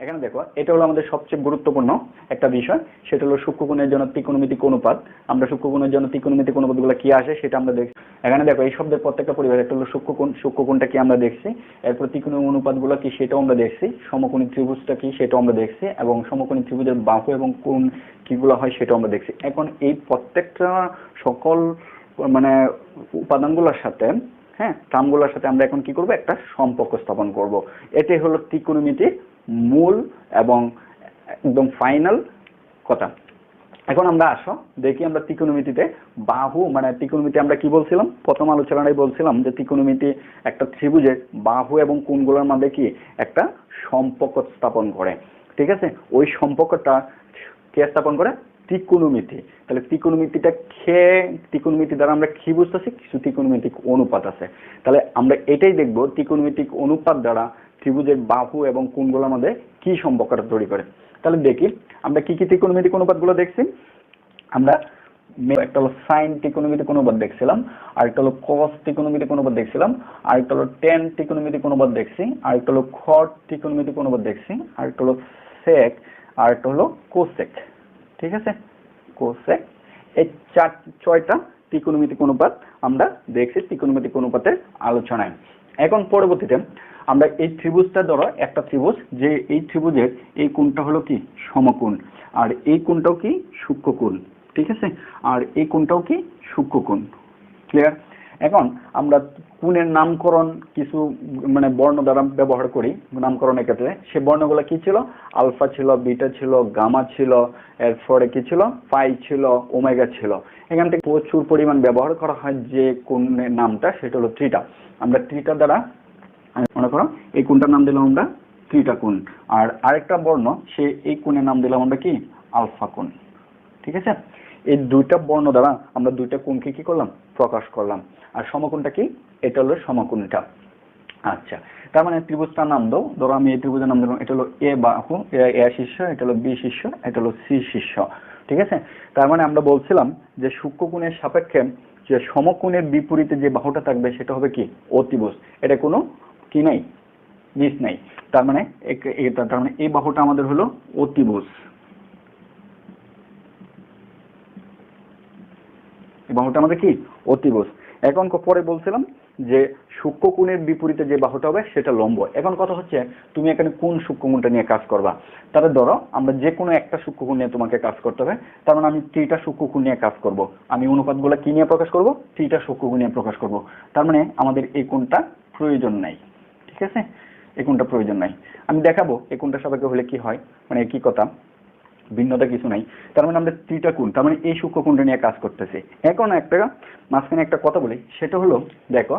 এখানে দেখো এটা হলো আমাদের সবচেয়ে গুরুত্বপূর্ণ একটা বিষয়, সেটা হলো সূক্ষ্মকোণের জন্য ত্রিকোণমিতিক অনুপাত। আমরা সূক্ষ্মকোণের জন্য ত্রিকোণমিতিক অনুপাতগুলো কি আসে সেটা আমরা দেখছি। এখানে দেখো এই শব্দের প্রত্যেকটা পরিবার, একটা হলো সূক্ষ্মকোণ, সূক্ষ্মকোণটা কি আমরা দেখছি, এরপর ত্রিকোণমিতিক অনুপাতগুলো কি সেটাও আমরা দেখছি, সমকোণী ত্রিভুজটা কি সেটাও আমরা দেখছি, এবং সমকোণী ত্রিভুজের বাহু এবং কোণ কিগুলো হয় সেটাও আমরা দেখছি। এখন এই প্রত্যেকটা সকল মানে উপাদানগুলোর সাথে, হ্যাঁ, টার্মগুলোর সাথে আমরা এখন কি করব, একটা সম্পর্ক স্থাপন করব। এটাই হলো ত্রিকোণমিতির মূল এবং একদম ফাইনাল কথা। এখন আমরা আসো দেখি আমরা ত্রিকোণমিতিতে বাহু মানে ত্রিকোণমিতি আমরা কি বলছিলাম, প্রথম আলোচনায় বলছিলাম যে ত্রিকোণমিতি একটা ত্রিভুজের বাহু এবং কোণগুলোর মধ্যে কি একটা সম্পর্ক স্থাপন করে। ঠিক আছে, ওই সম্পর্কটা কে স্থাপন করে, ত্রিকোণমিতি। তাহলে ত্রিকোণমিতিটা ত্রিকোণমিতি দ্বারা আমরা কি বুঝতেছি, কিছু ত্রিকোণমিতিক অনুপাত আছে। তাহলে আমরা এটাই দেখব ত্রিকোণমিতিক অনুপাত দ্বারা ত্রিভুজের বাহু এবং কোণগুলোর মধ্যে কি সম্পর্কটা তৈরি করে। তাহলে দেখি আমরা কি কি ত্রিকোণমিতিক অনুপাতগুলো দেখছি। আমরা একটা হলো সাইন ত্রিকোণমিতিক অনুপাত দেখছিলাম, আরেকটা হলো কস ত্রিকোণমিতিক অনুপাত দেখছিলাম, আরেকটা হলো টেন ত্রিকোণমিতিক অনুপাত দেখছি, আরেকটা হলো খট ত্রিকোণমিতিক অনুপাত দেখছি, আরেকটা হলো সেক, আরেকটা হলো কোসেক। ঠিক আছে, কোসেক। এই ছয়টা ত্রিকোণমিতিক অনুপাত আমরা দেখছি ত্রিকোণমিতিক অনুপাতের আলোচনায়। এখন পরবর্তীতে আমরা এই ত্রিভুজটা ধরো একটা ত্রিভুজ, যে এই ত্রিভুজের এই কোণটা হলো কি সমকোণ, আর এই কোণটাও কি সূক্ষ্মকোণ। ঠিক আছে, আর এই কোণটাও কি সূক্ষ্মকোণ। ক্লিয়ার? এখন আমরা কোণের নামকরণ কিছু মানে বর্ণ দ্বারা ব্যবহার করি নামকরণের ক্ষেত্রে। সে বর্ণগুলো কি ছিল, আলফা ছিল, বিটা ছিল, গামা ছিল, এরপরে কি ছিল, পাই ছিল, ওমেগা ছিল। এখান থেকে প্রচুর পরিমাণ ব্যবহার করা হয় যে কোণের নামটা, সেটা হলো থিটা। আমরা থিটা দ্বারা মনে করো এই কোণটার নাম দিলাম আমরা থিটা কোণ, আর আরেকটা বর্ণ সে এই কোণের নাম দিলাম আমরা কি আলফা কোণ। ঠিক আছে, এই দুইটা বর্ণ দ্বারা আমরা দুইটা কোণকে কি করলাম, প্রকাশ করলাম। আর সমকোণটা কি, এটা হলো সমকোণটা। আচ্ছা, তার মানে ত্রিভুজটার নাম দাও, ধরো আমি এই ত্রিভুজের নাম দিলাম, এটা হলো এ বাহু, এ শীর্ষ, এটা হলো বি শীর্ষ, এটা হলো সি শীর্ষ। ঠিক আছে, তার মানে আমরা বলছিলাম যে সূক্ষ্মকোণের সাপেক্ষে যে সমকোণের বিপরীতে যে বাহুটা থাকবে সেটা হবে কি অতিভুজ। এটা কোনো কি নাই, মিস নাই। তার মানে এই বাহুটা আমাদের হলো অতিভুজ। এই বাহুটা আমাদের কি অতিভুজ। এখন পরে বলছিলাম যে সূক্ষ্মকোণের বিপরীতে যে বাহুটা হবে সেটা লম্ব। এখন কথা হচ্ছে তুমি এখানে কোন সূক্ষ্মকোণটা নিয়ে কাজ করবা। তাহলে ধরো আমরা যে কোনো একটা সূক্ষ্মকোণ নিয়ে তোমাকে কাজ করতে হবে। তার মানে আমি থিটা সূক্ষ্মকোণ নিয়ে কাজ করব। আমি অনুপাতগুলো কি নিয়ে প্রকাশ করব, থিটা সূক্ষ্মকোণ নিয়ে প্রকাশ করব। তার মানে আমাদের এই কোণটা প্রয়োজন নাই। ঠিক আছে, এই কোণটা প্রয়োজন নাই। আমি দেখাবো এই কোণটার সাপেক্ষে হলে কি হয়, মানে কি কথা, ভিন্নতা কিছু নাই। তার মানে আমরা থিটা কোণ, তার মানে এই সূক্ষ্মকোণটা নিয়ে কাজ করতেছি। এখন একটা মাঝখানে একটা কথা বলি, সেটা হলো দেখো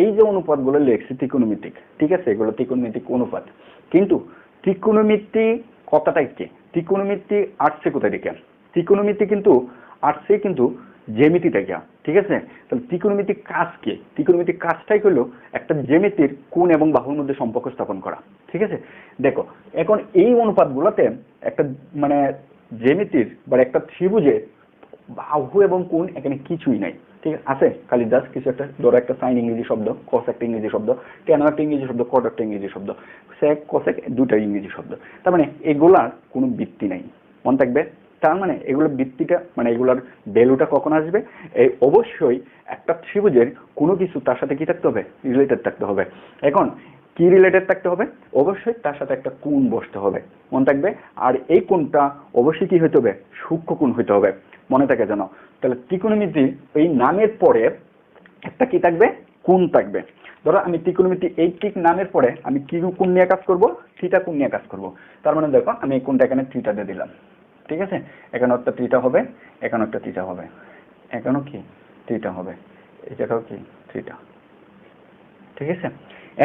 এই যে অনুপাতগুলো লিখছি ত্রিকোণমিতিক, ঠিক আছে, এগুলো ত্রিকোণমিতিক অনুপাত। কিন্তু ত্রিকোণমিতি কথাটাই কি, ত্রিকোণমিতি আসছে কোথা থেকে, ত্রিকোণমিতি কিন্তু আসছে কিন্তু জ্যামিতি থেকে। ঠিক আছে, তাহলে ত্রিকোণমিতিক কাজ কি, ত্রিকোণমিতিক কাজটাই হলো একটা জ্যামিতির কোণ এবং বাহুর মধ্যে সম্পর্ক স্থাপন করা। ঠিক আছে, দেখো এখন এই অনুপাতগুলোতে একটা মানে জ্যামিতির বা একটা ত্রিভুজের বাহু এবং কোণ এখানে কিছুই নাই। ঠিক আছে, খালি জাস্ট কিছু একটা ধরো একটা সাইন ইংরেজি শব্দ, কস একটা ইংরেজি শব্দ, টেন একটা ইংরেজি শব্দ, কট একটা ইংরেজি শব্দ, সেক কোসেক দুটা ইংরেজি শব্দ। তার মানে এগুলার কোনো ভিত্তি নাই, মনে থাকবে। তার মানে এগুলোর ভিত্তিটা মানে এগুলোর ভ্যালুটা কখন আসবে, এই অবশ্যই একটা ত্রিভুজের কোনো কিছু তার সাথে কি থাকতে হবে, রিলেটেড থাকতে হবে। এখন কি রিলেটেড থাকতে হবে, অবশ্যই তার সাথে একটা কোণ বসতে হবে, মনে থাকবে। আর এই কোণটা অবশ্যই কি হইতে হবে, সূক্ষ্মকোণ হইতে হবে, মনে থাকে যেন। তাহলে ত্রিকোণমিতি এই নামের পরে একটা কি থাকবে, কোণ থাকবে। ধরো আমি ত্রিকোণমিতি এই ঠিক নামের পরে আমি কি কোণ নিয়ে কাজ করব, থিটা কোণ নিয়ে কাজ করব। তার মানে দেখো আমি এই কোণটা এখানে থিটা দিয়ে দিলাম। ঠিক আছে, এখানে একটা থিটা হবে, এখানে একটা থিটা হবে, এখানেও কি থিটা হবে, এটাও কি থিটা। ঠিক আছে,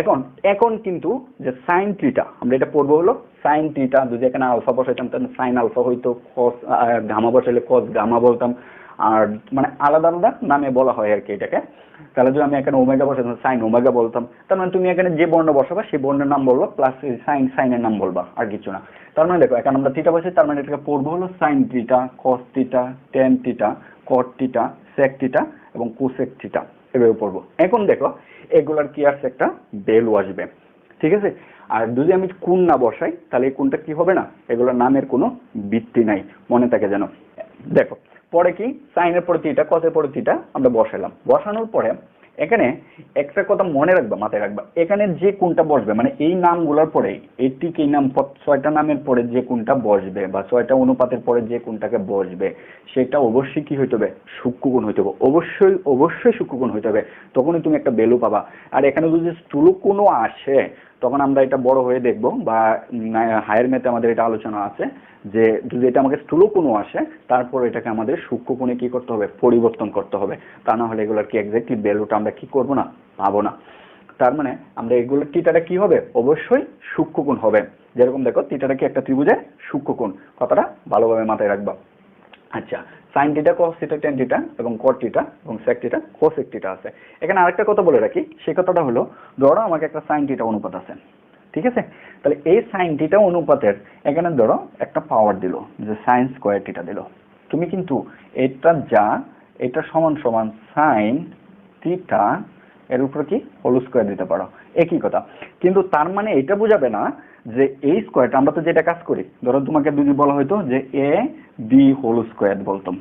এখন এখন কিন্তু যে সাইন থিটা আমরা এটা পড়বো হলো সাইন থিটা। যদি এখানে আলফা বসাইতাম তাহলে সাইন আলফা হইতো, কস গামা বসাইলে কস গামা বলতাম, আর মানে আলাদা আলাদা নামে বলা হয় আর কি এটাকে। তাহলে যদি আমি এখানে ওমেগা বসাইতাম সাইন ওমেগা বলতাম। তার মানে তুমি এখানে যে বর্ণ বসাবা সেই বর্ণের নাম বলবা, প্লাস সাইনের নাম বলবা, আর কিছু না। তার মানে দেখো এখানে আমরা থিটা বসাই, তার মানে এটাকে পড়বো হলো sine theta, cos theta, tan theta, cot theta, sec theta এবং কোসেক থিটা, এভাবে পড়বো। এখন দেখো এগুলার কি আসছে, একটা ভ্যালু আসবে। ঠিক আছে, আর যদি আমি কোণ না বসাই তাহলে এই কোণটা কি হবে না, এগুলোর নামের কোনো ভিত্তি নাই, মনে থাকে যেন। দেখো পরে কি, সাইনের পরে থিটা, কসের পরে থিটা আমরা বসালাম, বসানোর পরে এখানে একটা কথা মনে রাখবা, মাথায় রাখবা, এখানে যে কোণটা বসবে মানে এই নামগুলোর পরে, এই ঠিক এই নাম 6টা নামের পরে যে কোণটা বসবে বা 6টা অনুপাতের পরে যে কোণটাকে বসবে সেটা অবশ্যই কি হইতে হবে, সূক্ষ্মকোণ হইতে হবে, অবশ্যই অবশ্যই সূক্ষ্মকোণ হইতে হবে, তখনই তুমি একটা ভ্যালু পাবা। আর এখানে যদি স্থূলকোণও আসে তখন আমরা এটা বড় হয়ে দেখব, বা হায়ার ম্যাথে আমাদের এটা আলোচনা আছে যে যদি এটা আমাকে স্থূলকোণও আসে তারপর এটাকে আমাদের সূক্ষ্মকোণে কি করতে হবে, পরিবর্তন করতে হবে, তা না হলে এগুলোর কি এক্স্যাক্টলি ভ্যালুটা আমরা কি করবো না, পাবো না। তার মানে আমরা এগুলো থিটাটা কি হবে, অবশ্যই সূক্ষ্মকোণ হবে। যেরকম দেখো থিটাটা কি একটা ত্রিভুজের সূক্ষ্মকোণ, কথাটা ভালোভাবে মাথায় রাখবা। আচ্ছা, sign theta, cos theta, tan theta এবং কট থিটা এবং সেক থিটা, কোসেক থিটা আছে। এখানে আরেকটা কথা বলে রাখি, সেই কথাটা হলো ধরো আমাকে একটা সাইন থিটা অনুপাত আছে, ঠিক আছে, তাহলে এই সাইন থিটা অনুপাতের এখানে ধরো একটা পাওয়ার দিল যে সাইন স্কয়ার থিটা দিল, তুমি কিন্তু এটা যা এটা সমান সমান সাইন থিটা এর উপর কি হোল স্কয়ার দিতে পারো, একই কথা। কিন্তু তার মানে এটা বোঝাবে না যে এই স্কয়ারটা, আমরা তো যেটা কাজ করি, ধরো তোমাকে যদি বলা হয়তো যে এ বি হোল স্কয়ার বলতাম,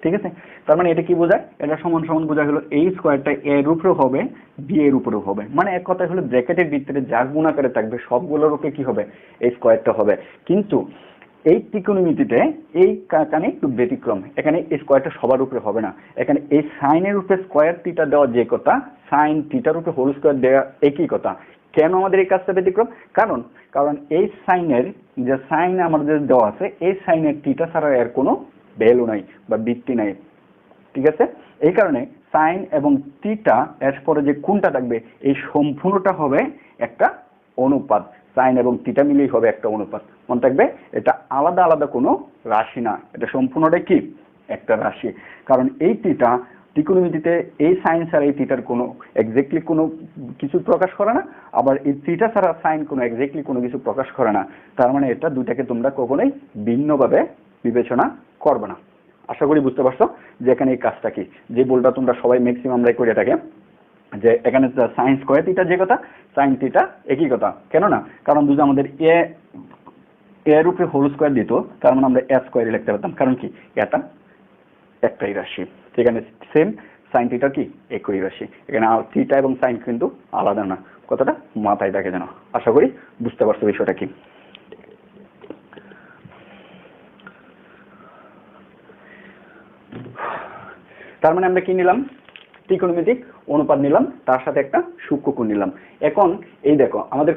ঠিক আছে, তার মানে এটা কি বোঝায়, এটা সমান সমান বোঝা হলো এই স্কয়ারটা এর উপরেও হবে বি এর উপরেও হবে, মানে এক কথায় হলো ব্র্যাকেটের ভিতরে যা গুণাকারে থাকবে সবগুলোর উপরে কি হবে, এই স্কয়ারটা হবে। কিন্তু এই ত্রিকোণমিতিতে এই কানে একটু ব্যতিক্রম, এখানে এই স্কয়ারটা সবার উপরে হবে না, এখানে এই সাইনের উপরে স্কয়ার থিটা দেওয়া যে কথা, সাইন থিটার উপরে হোল স্কয়ার দেওয়া একই কথা। কেন আমাদের এই কাজটা ব্যতিক্রম, কারণ কারণ এই সাইনের যে সাইন আমাদের দেওয়া আছে, এই সাইনের থিটা ছাড়া এর কোনো ভ্যালু নাই বা ভিত্তি নাই, ঠিক আছে। এই কারণে সাইন এবং থিটা এর পরে যে কোণটা থাকবে এই সম্পূর্ণটা হবে একটা অনুপাত, সাইন এবং থিটা মিলেই হবে একটা অনুপাত, মনে থাকবে এটা আলাদা আলাদা কোনো রাশি না, এটা সম্পূর্ণটাই কি একটা রাশি। কারণ এই থিটা ত্রিকোণমিতিতে এই সাইন ছাড়া এই থিটার কোনো এক্স্যাক্টলি কোনো কিছু প্রকাশ করে না, আবার এই থিটা ছাড়া সাইন কোনো এক্স্যাক্টলি কোনো কিছু প্রকাশ করে না। তার মানে এটা দুইটাকে তোমরা কখনোই ভিন্নভাবে বিবেচনা করবে না। আশা করি বুঝতে পারছো যে এখানে এই কাজটা কি, যে বলটা তোমরা সবাই ম্যাক্সিমামরাই করে থাকে, যে এখানে সাইন স্কয়ার থিটা যে কথা, সাইন থিটা একই কথা। কেন না, কারণ যদি আমাদের এর উপরে হোল স্কয়ার দিত তার মানে আমরা এ স্কয়ার লিখতে পারতাম, কারণ কি এটা একটাই রাশি, সেখানে সেম সাইন থিটা কি একই রাশি, এখানে থিটা এবং সাইন কিন্তু আলাদা না, কথাটা মাথায় থাকে যেন। আশা করি বুঝতে পারছো বিষয়টা কি। তার মানে আমরা কি নিলাম, ত্রিকোণমিতিক অনুপাত নিলাম, তার সাথে একটা সূক্ষ্মকোণ নিলাম। এখন এই দেখো আমাদের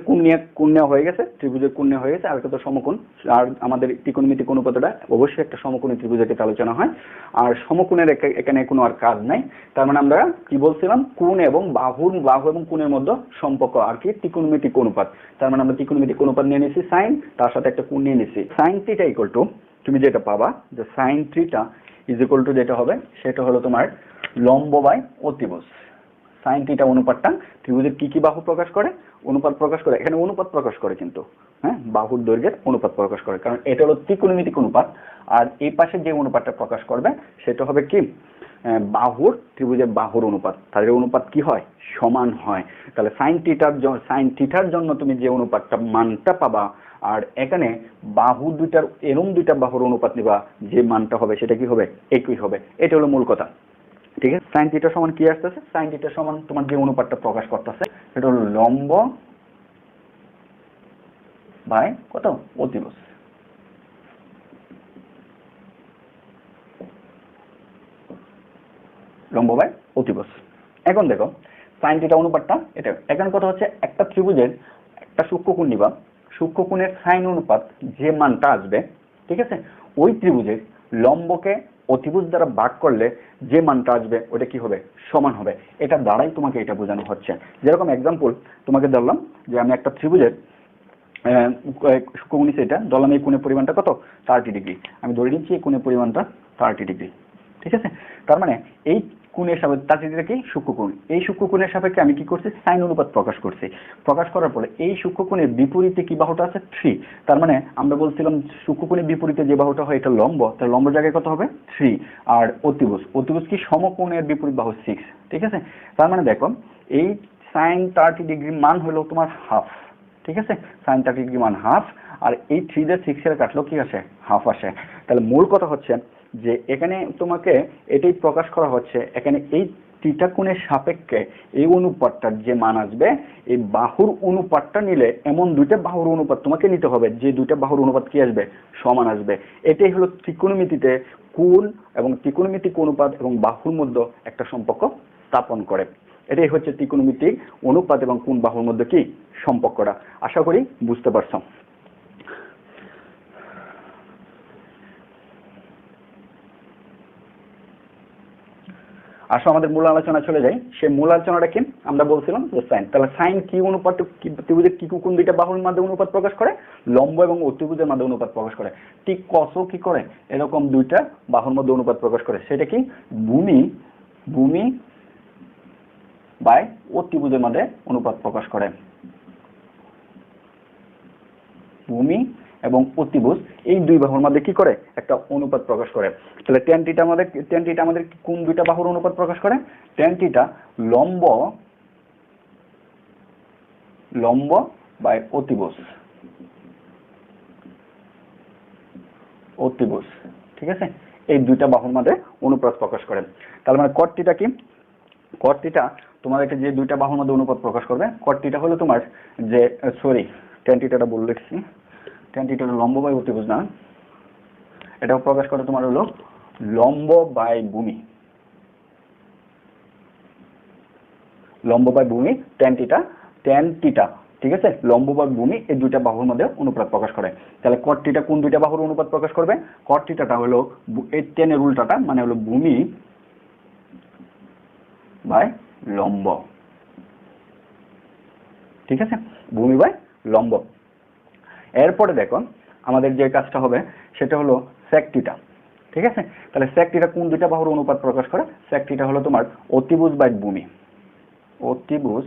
কোণ নেওয়া হয়ে গেছে, ত্রিভুজের কোণ নেওয়া হয়ে গেছে, আর একটা তো সমকোণ, আর আমাদের ত্রিকোণমিতিক অনুপাতটা অবশ্যই একটা সমকোণী ত্রিভুজের ক্ষেত্রে আলোচনা হয়, আর সমকোণের এখানে কোনো আর কাজ নাই। তার মানে আমরা কি বলছিলাম, কোণ এবং বাহু এবং কোণের মধ্যে সম্পর্ক আর কি ত্রিকোণমিতিক অনুপাত। তার মানে আমরা ত্রিকোণমিতিক অনুপাত নিয়ে নিয়েছি সাইন, তার সাথে একটা কোণ নিয়ে নিয়েছি। সাইন থিটা ইকুয়াল টু, তুমি যেটা পাবা যে sine theta is equal to যেটা হবে সেটা হলো তোমার লম্ব বাই অতিভুজ। সাইন থিটা অনুপাতটা ত্রিভুজের কি কি বাহু প্রকাশ করে, অনুপাত প্রকাশ করে, এখানে অনুপাত প্রকাশ করে কিন্তু, হ্যাঁ, বাহুর দৈর্ঘ্যের অনুপাত প্রকাশ করে, কারণ এটা হলো ত্রিকোণমিতিক অনুপাত। আর এই পাশে যে অনুপাতটা প্রকাশ করবে সেটা হবে কি, বাহুর, ত্রিভুজের বাহুর অনুপাত, তাদের অনুপাত কি হয়, সমান হয়। তাহলে সাইন থিটার জন্য তুমি যে অনুপাতটা মানটা পাবা, আর এখানে বাহু দুইটার এরম দুইটা বাহুর অনুপাত নিবা, যে মানটা হবে সেটা কি হবে, একই হবে। এটা হলো মূল কথা, ঠিক আছে। সাইন থিটা সমান কি আসতেছে, সাইন থিটা সমান তোমার যে অনুপাতটা প্রকাশ করতেছে সেটা হলো লম্ব বাই কত, অতিভুজ। লম্ব বাই অতিভুজ। এখন দেখো সাইন থিটা অনুপাতটা এটা, এখন কথা হচ্ছে একটা ত্রিভুজের একটা সূক্ষ্মকোণ নিবা, সূক্ষ্মকোণের সাইন অনুপাত যে মানটা আসবে, ঠিক আছে, ওই ত্রিভুজের লম্বকে অতিভুজ দ্বারা ভাগ করলে যে মানটা আসবে ওটা কি হবে, সমান হবে। এটা দ্বারাই তোমাকে এটা বোঝানো হচ্ছে। যেরকম এক্সাম্পল তোমাকে ধরলাম যে আমি একটা ত্রিভুজের সূক্ষ্মকোণ নিচ্ছি, এটা ধরলাম এই কোণের পরিমাণটা কত, 30 ডিগ্রি, আমি ধরে নিচ্ছি এই কোণের পরিমাণটা 30 ডিগ্রি, ঠিক আছে। তার মানে এই কোণের সাপেক্ষে 30 ডিগ্রি কি সূক্ষ্মকোণ, এই সূক্ষ্মকোণের সাপেক্ষে আমি কি করছি, সাইন অনুপাত প্রকাশ করছি। প্রকাশ করার পরে এই সূক্ষ্মকোণের বিপরীতে কি বাহুটা আছে, 3। তার মানে আমরা বলছিলাম সূক্ষ্মকোণের বিপরীতে যে বাহুটা হয় এটা লম্ব, তার লম্ব জায়গায় কত হবে, 3। আর অতিভুজ কি সমকোণের বিপরীত বাহু 6, ঠিক আছে। তার মানে দেখো এই সাইন 30 ডিগ্রি মান হলো তোমার হাফ, ঠিক আছে, sin 30 ডিগ্রি মান হাফ, আর এই 3 দিয়ে 6 এর কাটলো কি আসে, হাফ আসে। তাহলে মূল কথা হচ্ছে যে এখানে তোমাকে এটাই প্রকাশ করা হচ্ছে, এখানে এই থিটা কোণের সাপেক্ষে এই অনুপাতটার যে মান আসবে, এই বাহুর অনুপাতটা নিলে এমন দুইটা বাহুর অনুপাত তোমাকে নিতে হবে যে দুইটা বাহুর অনুপাত কি আসবে, সমান আসবে। এটাই হলো ত্রিকোণমিতিতে কোণ এবং ত্রিকোণমিতিক অনুপাত এবং বাহুর মধ্যে একটা সম্পর্ক স্থাপন করে। এটাই হচ্ছে ত্রিকোণমিতিক অনুপাত এবং কোণ বাহুর মধ্যে কি সম্পর্কটা। আশা করি বুঝতে পারছো। আসো আমাদের মূল আলোচনা চলে যাই। সেই মূল আলোচনাটা কি, আমরা বলছিলাম যে সাইন। তাহলে সাইন কি অনুপাত, ত্রিভুজের কি কোণ দুইটা বাহুর মধ্যে অনুপাত প্রকাশ করে, লম্ব এবং অতিভুজের মধ্যে অনুপাত প্রকাশ করে। ঠিক কসও কি করে, এরকম দুইটা বাহুর মধ্যে অনুপাত প্রকাশ করে। সেটা কি, ভূমি বাই অতিভুজের মধ্যে অনুপাত প্রকাশ করে। ভূমি এবং অতিভুজ এই দুই বাহুর মধ্যে কি করে, একটা অনুপাত প্রকাশ করে। তাহলে tan থিটা আমাদের কোন দুইটা বাহুর অনুপাত প্রকাশ করে, tan থিটা লম্ব বাই অতিভুজ, ঠিক আছে, এই দুইটা বাহুর মধ্যে অনুপাত প্রকাশ করে। তার মানে cot থিটা কি, cot থিটা তোমাদেরকে যে দুইটা বাহুর মধ্যে অনুপাত প্রকাশ করবে, cot থিটা হলো তোমার যে tan থিটাটা বলে লিখছি, tan থিটা হলো লম্ব বাই অতিভুজ না, এটা প্রকাশ করে তোমার হলো লম্ব বাই ভূমি, tan থিটা, ঠিক আছে, লম্ব বাই ভূমি এই দুইটা বাহুর মধ্যে অনুপাত প্রকাশ করে। তাহলে cot থিটা কোন দুইটা বাহুর অনুপাত প্রকাশ করবে, cot থিটাটা হলো এই tan এর উল্টাটা, মানে হলো ভূমি বাই লম্ব, ঠিক আছে, ভূমি বাই লম্ব। এরপরে দেখো আমাদের যে কাজটা হবে সেটা হলো sec থিটা, ঠিক আছে। তাহলে sec থিটা কোন দুইটা বাহুর অনুপাত প্রকাশ করে, sec থিটা হলো তোমার অতিভুজ বাই ভূমি, অতিভুজ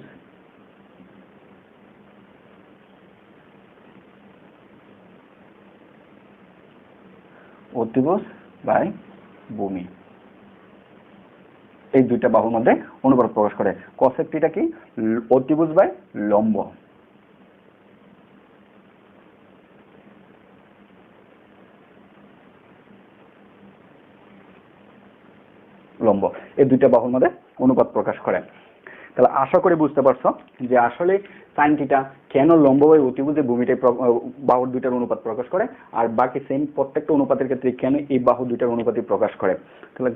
বাই ভূমি এই দুইটা বাহুর মধ্যে অনুপাত প্রকাশ করে। cosec থিটা কি, অতিভুজ বাই লম্ব, এই দুইটা বাহুর মধ্যে অনুপাত প্রকাশ করে। তাহলে আশা করি বুঝতে পারছো যে আসলে সাইন থিটা কেন লম্ব বাই অতিভুজে ভূমিটাই বাহুর দুইটার অনুপাত প্রকাশ করে, আর বাকি সেম প্রত্যেকটা অনুপাতের ক্ষেত্রে কেন এই বাহু দুইটার অনুপাতই প্রকাশ করে। তাহলে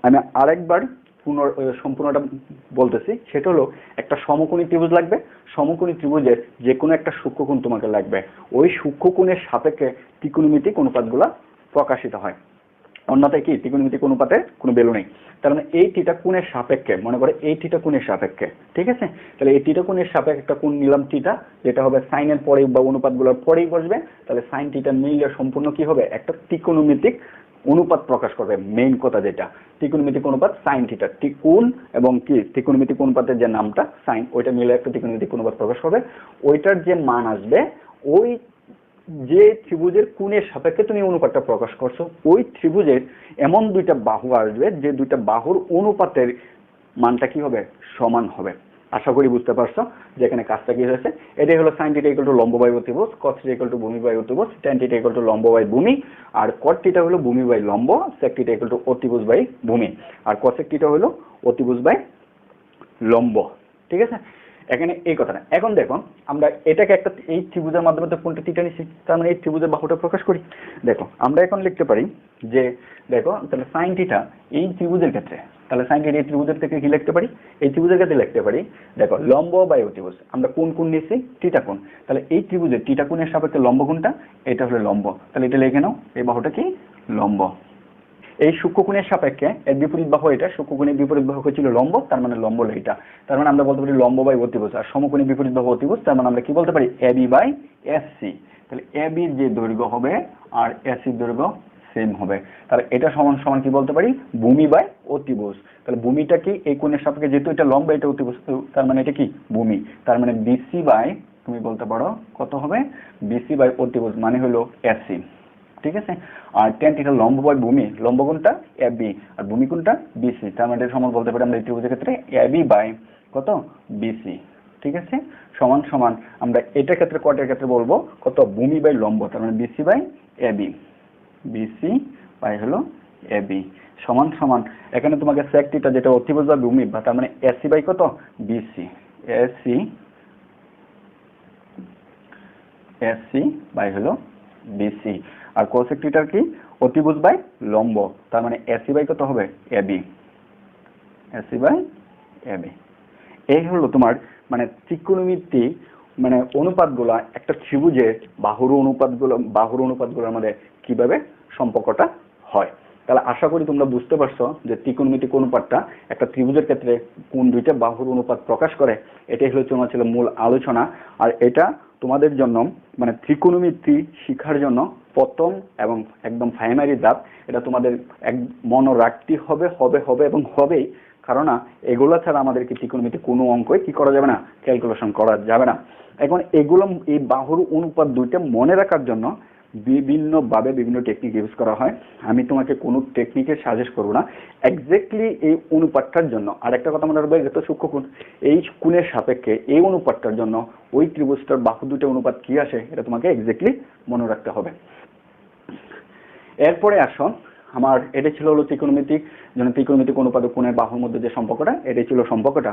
আমি আরেকবার সম্পূর্ণটা বলতেছি, সেটা হলো একটা সমকোণী ত্রিভুজ লাগবে, সমকোণী ত্রিভুজের যে কোনো একটা সূক্ষ্মকোণ তোমাকে লাগবে, ওই সূক্ষ্মকোণের সাপেক্ষে ত্রিকোণমিতিক অনুপাতগুলো প্রকাশিত হয়, অন্যথায় কি ত্রিকোণমিতিক অনুপাতের কোনো ভ্যালু নেই। তার মানে এই থিটা কোণের সাপেক্ষে, মনে করে এই থিটা কোণের সাপেক্ষে, ঠিক আছে, তাহলে এই থিটা কোণের সাপেক্ষে একটা কোণ নিলাম থিটা, যেটা হবে সাইনের পরেই বা অনুপাতগুলোর পরেই বসবে। তাহলে সাইন থিটা মিলে সম্পূর্ণ কি হবে, একটা ত্রিকোণমিতিক অনুপাত প্রকাশ করবে। মেইন কথা যেটা, ত্রিকোণমিতিক অনুপাত সাইন থিটা, কোণ এবং কি ত্রিকোণমিতিক অনুপাতের যে নামটা সাইন, ওইটা মিলে একটা ত্রিকোণমিতিক অনুপাত প্রকাশ করবে। ওইটার যে মান আসবে, ওই যে ত্রিভুজের কোণের সাপেক্ষে তুমি অনুপাতটা প্রকাশ করছো, ওই ত্রিভুজের এমন দুইটা বাহু আসবে যে দুইটা বাহুর অনুপাতের মানটা কি হবে, সমান হবে। আশা করি বুঝতে পারছো যে এখানে কাজটা কি হয়েছে। এটাই হলো সাইন থিটা ইকুয়াল টু লম্ব বাই অতিভুজ, cos থিটা ইকুয়াল টু ভূমি বাই অতিভুজ, tan থিটা ইকুয়াল টু লম্ব বাই ভূমি, আর cot থিটা হলো ভূমি বাই লম্ব, sec থিটা ইকুয়াল টু অতিভুজ বাই ভূমি, আর cosec থিটা হলো অতিভুজ বাই লম্ব, ঠিক আছে। এখানে এই কথাটা। এখন দেখো আমরা এটাকে একটা এই ত্রিভুজের মাধ্যমে তো কোনটা থিটা নিছি, তার মানে এই ত্রিভুজের বাহুটা প্রকাশ করি। দেখো আমরা এখন লিখতে পারি যে, দেখো তাহলে সাইন থিটা এই ত্রিভুজের ক্ষেত্রে, তাহলে সাইন থিটা এই ত্রিভুজের থেকে কি লিখতে পারি, এই ত্রিভুজের ক্ষেত্রে লিখতে পারি, দেখো লম্ব বাই অতিভুজ, আমরা কোন কোণ নিছি, থিটা কোণ, তাহলে এই ত্রিভুজের থিটা কোণের সাপেক্ষে লম্ব কোণটা, এটা হলো লম্ব, তাহলে এটা লিখে নাও, এই বাহুটা কি লম্ব। এই সূক্ষ্মকোণের সাপেক্ষে এর বিপরীত বাহু এটা, সূক্ষ্মকোণের বিপরীত বাহু ছিল লম্ব, তার মানে লম্ব হলো এটা, তার মানে আমরা বলতে পারি লম্ব বাই অতিভুজ। আর সমকোণের বিপরীত বাহু অতিভুজ, তার মানে আমরা কি বলতে পারি, এবি বাই এসসি। তাহলে এবি যে দৈর্ঘ্য হবে আর এসসি দৈর্ঘ্য সেম হবে, তাহলে এটা সমান সমান কি বলতে পারি, ভূমি বাই অতিভুজ। তাহলে ভূমিটা কি, এই কোণের সাপেক্ষে যেহেতু এটা লম্ব এটা অতিভুজ, তার মানে এটা কি ভূমি, তার মানে বিসি বাই, তুমি বলতে পারো কত হবে, বিসি বাই অতিভুজ মানে হলো এসসি, ঠিক আছে। আর tan থিটা লম্ব বাই ভূমি, লম্ব কোণটা এবি আর ভূমি কোণটা বিসি, তার মানে সমান বলতে পারি আমরা এই ত্রিভুজের ক্ষেত্রে এবি বাই কত, বিসি, ঠিক আছে, সমান সমান আমরা এটার ক্ষেত্রে কয়টার ক্ষেত্রে বলবো, কত, ভূমি বাই লম্ব, তার মানে BC by AB, BC by হলো এবি সমান সমান, এখানে তোমাকে sec থিটা যেটা অতিভুজ বা ভূমি, বা তার মানে এসি বাই কত, বিসি, এসি এসি বাই হলো বিসি, আর cosec থিটার কি, অতিভুজ বাই লম্ব, তার মানে এসি বাই কত হবে, এবি, এসি বাই এবি। এই হলো তোমার মানে ত্রিকোণমিতি মানে অনুপাতগুলা একটা ত্রিভুজের বাহুর অনুপাতগুলোর মধ্যে কিভাবে সম্পর্কটা হয়। তাহলে আশা করি তোমরা বুঝতে পারছো যে ত্রিকোণমিতিক অনুপাতটা একটা ত্রিভুজের ক্ষেত্রে কোন দুইটা বাহুর অনুপাত প্রকাশ করে। এটাই হলো তোমার ছিল মূল আলোচনা। আর এটা তোমাদের জন্য মানে ত্রিকোণমিতি শিক্ষার জন্য প্রথম এবং একদম প্রাইমারি ধাপ। এটা তোমাদের মনে রাখতে হবে হবে হবে এবং হবেই, কারণ এগুলো ছাড়া আমাদেরকে ত্রিকোণমিতি কোনো অঙ্কই কি করা যাবে না, ক্যালকুলেশন করা যাবে না। এখন এগুলো এই বাহুর অনুপাত দুইটা মনে রাখার জন্য বিভিন্নভাবে বিভিন্ন টেকনিক ইউজ করা হয়। আমি তোমাকে কোনো টেকনিকের সাজেস্ট করবো না, এক্স্যাক্টলি এই অনুপাতটার জন্য। আর একটা কথা মনে রাখবে, এটা সূক্ষ্মকোণ, এই কোণের সাপেক্ষে এই অনুপাতটার জন্য ওই ত্রিভুজটার বাহু দুটো অনুপাত কি আসে এটা তোমাকে এক্স্যাক্টলি মনে রাখতে হবে। এরপরে আসো, আমার এটা ছিল হলো ত্রিকোণমিতিক অনুপাত কোণের বাহুর মধ্যে যে সম্পর্কটা, এটাই ছিল সম্পর্কটা।